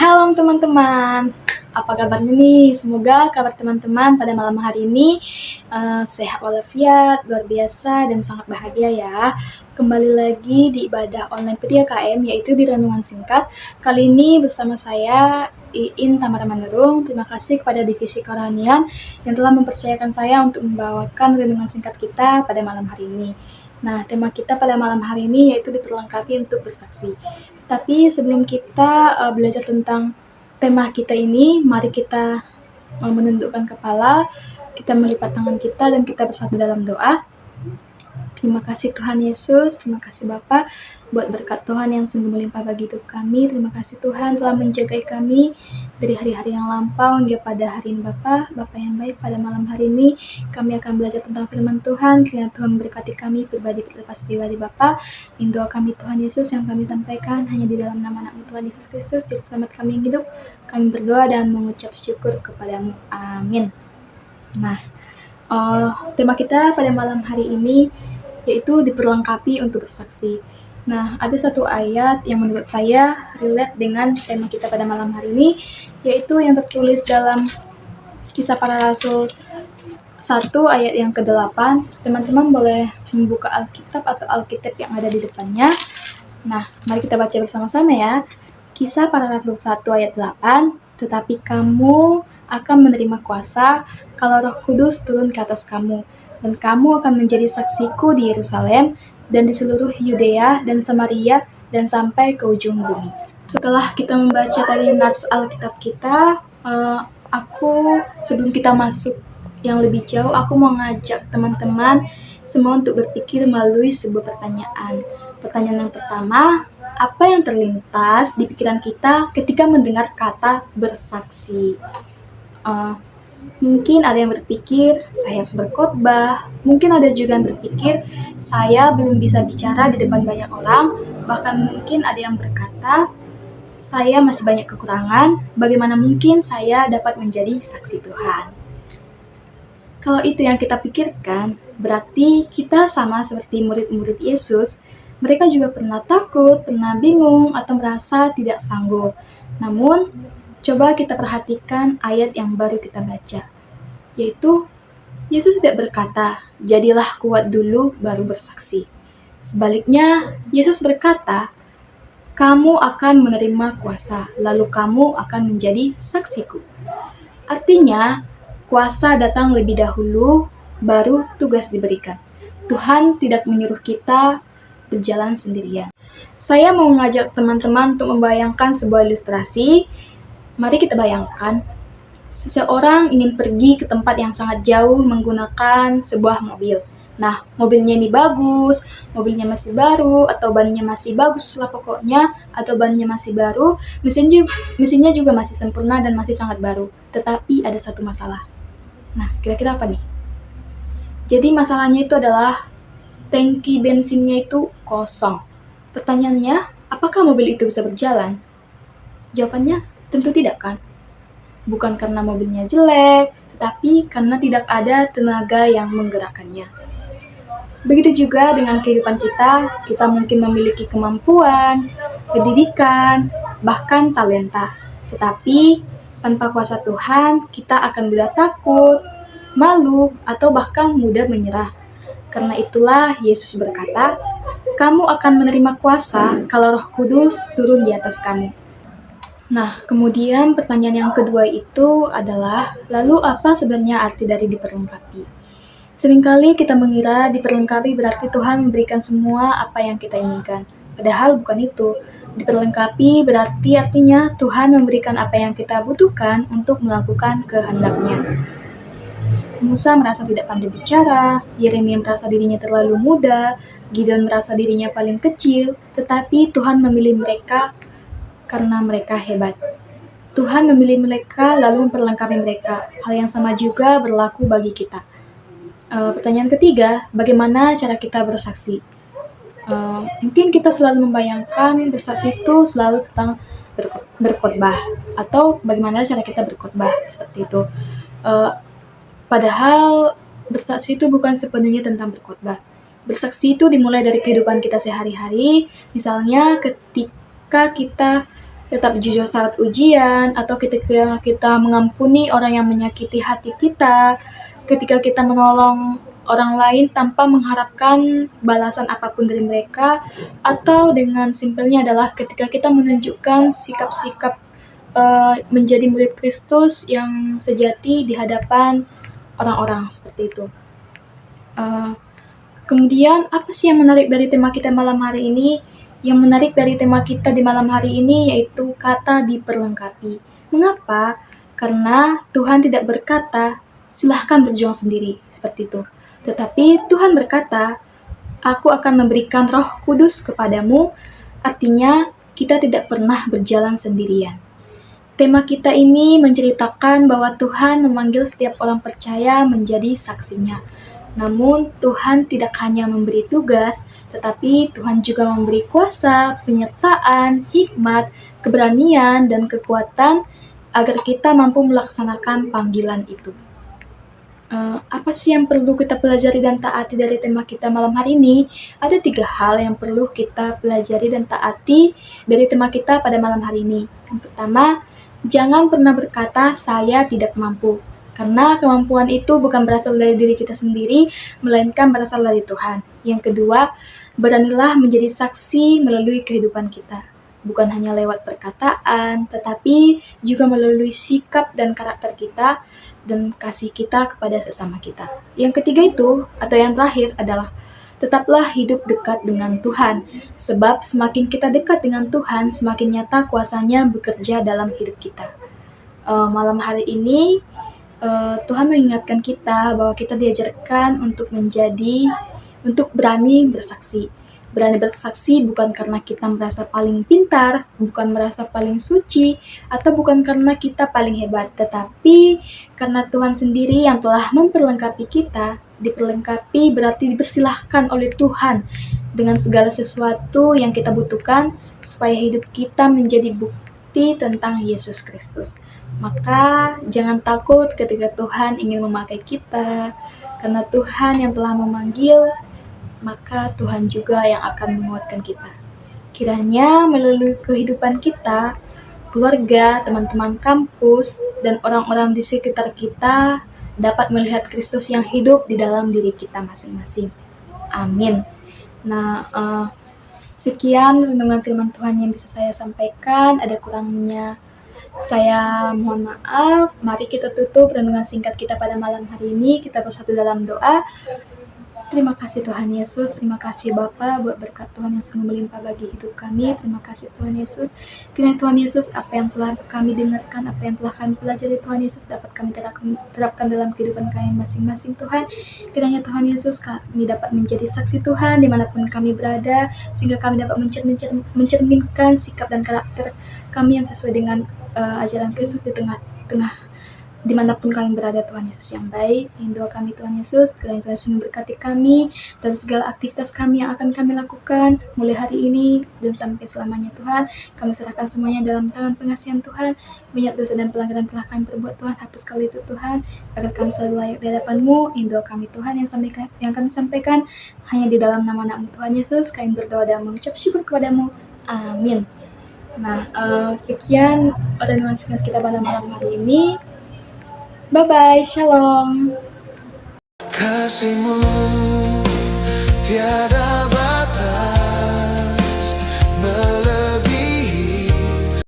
Halo teman-teman, apa kabarnya nih? Semoga kabar teman-teman pada malam hari ini sehat walafiat, luar biasa, dan sangat bahagia ya. Kembali lagi di ibadah online PTKM, yaitu di Renungan Singkat. Kali ini bersama saya, Iin Tamara Manurung. Terima kasih kepada Divisi Kerohanian yang telah mempercayakan saya untuk membawakan Renungan Singkat kita pada malam hari ini. Nah, tema kita pada malam hari ini yaitu diperlengkapi untuk bersaksi. Tapi sebelum kita belajar tentang tema kita ini, mari kita menundukkan kepala, kita melipat tangan kita, dan kita bersatu dalam doa. Terima kasih Tuhan Yesus, terima kasih Bapa buat berkat Tuhan yang sungguh melimpah bagi hidup kami. Terima kasih Tuhan telah menjaga kami dari hari-hari yang lampau hingga pada hari ini Bapa yang baik. Pada malam hari ini kami akan belajar tentang firman Tuhan. Kiranya Tuhan memberkati kami pribadi Bapa. In doa kami Tuhan Yesus yang kami sampaikan hanya di dalam nama anak Tuhan Yesus Kristus, Juru Selamat kami yang hidup. Kami berdoa dan mengucap syukur kepadamu. Amin. Nah, tema kita pada malam hari ini yaitu diperlengkapi untuk bersaksi. Nah, ada satu ayat yang menurut saya relate dengan tema kita pada malam hari ini, yaitu yang tertulis dalam Kisah Para Rasul 1 ayat yang ke-8. Teman-teman boleh membuka Alkitab atau Alkitab yang ada di depannya. Nah, mari kita baca bersama-sama ya. Kisah Para Rasul 1 ayat 8, tetapi kamu akan menerima kuasa kalau Roh Kudus turun ke atas kamu, dan kamu akan menjadi saksiku di Yerusalem dan di seluruh Yudea dan Samaria dan sampai ke ujung bumi. Setelah kita membaca tadi nats Alkitab kita, sebelum kita masuk yang lebih jauh, aku mau ngajak teman-teman semua untuk berpikir melalui sebuah pertanyaan. Pertanyaan yang pertama, apa yang terlintas di pikiran kita ketika mendengar kata bersaksi? Mungkin ada yang berpikir, saya harus berkhotbah. Mungkin ada juga yang berpikir, saya belum bisa bicara di depan banyak orang. Bahkan mungkin ada yang berkata, saya masih banyak kekurangan. Bagaimana mungkin saya dapat menjadi saksi Tuhan? Kalau itu yang kita pikirkan, berarti kita sama seperti murid-murid Yesus. Mereka juga pernah takut, pernah bingung, atau merasa tidak sanggup. Namun, coba kita perhatikan ayat yang baru kita baca, yaitu Yesus tidak berkata, jadilah kuat dulu baru bersaksi. Sebaliknya, Yesus berkata, kamu akan menerima kuasa, lalu kamu akan menjadi saksiku. Artinya, kuasa datang lebih dahulu, baru tugas diberikan. Tuhan tidak menyuruh kita berjalan sendirian. Saya mau mengajak teman-teman untuk membayangkan sebuah ilustrasi. Mari kita bayangkan, seseorang ingin pergi ke tempat yang sangat jauh menggunakan sebuah mobil. Nah, mobilnya ini bagus, mobilnya masih baru, atau bannya masih bagus lah pokoknya, atau bannya masih baru, mesinnya juga masih sempurna dan masih sangat baru. Tetapi ada satu masalah. Nah, kira-kira apa nih? Jadi masalahnya itu adalah tangki bensinnya itu kosong. Pertanyaannya, apakah mobil itu bisa berjalan? Jawabannya, tentu tidak kan? Bukan karena mobilnya jelek, tetapi karena tidak ada tenaga yang menggerakkannya. Begitu juga dengan kehidupan kita mungkin memiliki kemampuan, pendidikan, bahkan talenta. Tetapi tanpa kuasa Tuhan, kita akan mudah takut, malu, atau bahkan mudah menyerah. Karena itulah Yesus berkata, kamu akan menerima kuasa kalau Roh Kudus turun di atas kamu. Nah, kemudian pertanyaan yang kedua itu adalah, lalu apa sebenarnya arti dari diperlengkapi? Seringkali kita mengira diperlengkapi berarti Tuhan memberikan semua apa yang kita inginkan. Padahal bukan itu. Diperlengkapi berarti artinya Tuhan memberikan apa yang kita butuhkan untuk melakukan kehendak-Nya. Musa merasa tidak pandai bicara, Yeremia merasa dirinya terlalu muda, Gideon merasa dirinya paling kecil, tetapi Tuhan memilih mereka karena mereka hebat. Tuhan memilih mereka lalu memperlengkapi mereka. Hal yang sama juga berlaku bagi kita. Pertanyaan ketiga, bagaimana cara kita bersaksi? Mungkin kita selalu membayangkan bersaksi itu selalu tentang berkhotbah, atau bagaimana cara kita berkhotbah seperti itu. Padahal bersaksi itu bukan sepenuhnya tentang berkhotbah. Bersaksi itu dimulai dari kehidupan kita sehari-hari. Misalnya ketika kita tetap jujur saat ujian, atau ketika kita mengampuni orang yang menyakiti hati kita, ketika kita menolong orang lain tanpa mengharapkan balasan apapun dari mereka, atau dengan simpelnya adalah ketika kita menunjukkan sikap-sikap menjadi murid Kristus yang sejati di hadapan orang-orang seperti itu. Kemudian apa sih yang menarik dari tema kita malam hari ini? Yang menarik dari tema kita di malam hari ini yaitu kata diperlengkapi. Mengapa? Karena Tuhan tidak berkata, silahkan berjuang sendiri, seperti itu. Tetapi Tuhan berkata, aku akan memberikan Roh Kudus kepadamu, artinya kita tidak pernah berjalan sendirian. Tema kita ini menceritakan bahwa Tuhan memanggil setiap orang percaya menjadi saksinya. Namun Tuhan tidak hanya memberi tugas, tetapi Tuhan juga memberi kuasa, penyertaan, hikmat, keberanian, dan kekuatan agar kita mampu melaksanakan panggilan itu. Apa sih yang perlu kita pelajari dan taati dari tema kita malam hari ini? Ada 3 hal yang perlu kita pelajari dan taati dari tema kita pada malam hari ini. Yang pertama, jangan pernah berkata, saya tidak mampu. Karena kemampuan itu bukan berasal dari diri kita sendiri, melainkan berasal dari Tuhan. Yang kedua, beranilah menjadi saksi melalui kehidupan kita. Bukan hanya lewat perkataan, tetapi juga melalui sikap dan karakter kita, dan kasih kita kepada sesama kita. Yang ketiga itu, atau yang terakhir adalah tetaplah hidup dekat dengan Tuhan. Sebab semakin kita dekat dengan Tuhan, semakin nyata kuasanya bekerja dalam hidup kita. Malam hari ini, Tuhan mengingatkan kita bahwa kita diajarkan untuk berani bersaksi. Berani bersaksi bukan karena kita merasa paling pintar, bukan merasa paling suci, atau bukan karena kita paling hebat, tetapi karena Tuhan sendiri yang telah memperlengkapi kita. Diperlengkapi berarti dipersilahkan oleh Tuhan dengan segala sesuatu yang kita butuhkan supaya hidup kita menjadi bukti tentang Yesus Kristus. Maka jangan takut ketika Tuhan ingin memakai kita, karena Tuhan yang telah memanggil, maka Tuhan juga yang akan menguatkan kita. Kiranya melalui kehidupan kita, keluarga, teman-teman kampus, dan orang-orang di sekitar kita dapat melihat Kristus yang hidup di dalam diri kita masing-masing. Amin. Nah, sekian renungan firman Tuhan yang bisa saya sampaikan. Ada kurangnya saya mohon maaf. Mari kita tutup renungan singkat kita pada malam hari ini. Kita bersatu dalam doa. Terima kasih Tuhan Yesus, terima kasih Bapa buat berkat Tuhan yang sungguh melimpah bagi hidup kami. Terima kasih Tuhan Yesus. Kiranya Tuhan Yesus, apa yang telah kami dengarkan, apa yang telah kami pelajari Tuhan Yesus, dapat kami terapkan dalam kehidupan kami masing-masing Tuhan. Kiranya Tuhan Yesus, kami dapat menjadi saksi Tuhan dimanapun kami berada, sehingga kami dapat mencerminkan sikap dan karakter kami yang sesuai dengan ajaran Kristus di tengah-tengah dimanapun kami berada. Tuhan Yesus yang baik, doa kami Tuhan Yesus, kiranya Tuhan Yesus memberkati kami dalam segala aktivitas kami yang akan kami lakukan mulai hari ini dan sampai selamanya Tuhan. Kami serahkan semuanya dalam tangan pengasihan Tuhan. Banyak dosa dan pelanggaran telah kami perbuat Tuhan, hapus kali itu Tuhan, agar kami selalu layak di hadapan-Mu. Doa kami Tuhan yang kami sampaikan hanya di dalam nama-Mu Tuhan Yesus. Kami berdoa dan mengucap syukur kepada-Mu. Amin. Nah, sekian renungan singkat kita pada malam hari ini. Bye-bye, shalom. Kasih-Mu tiada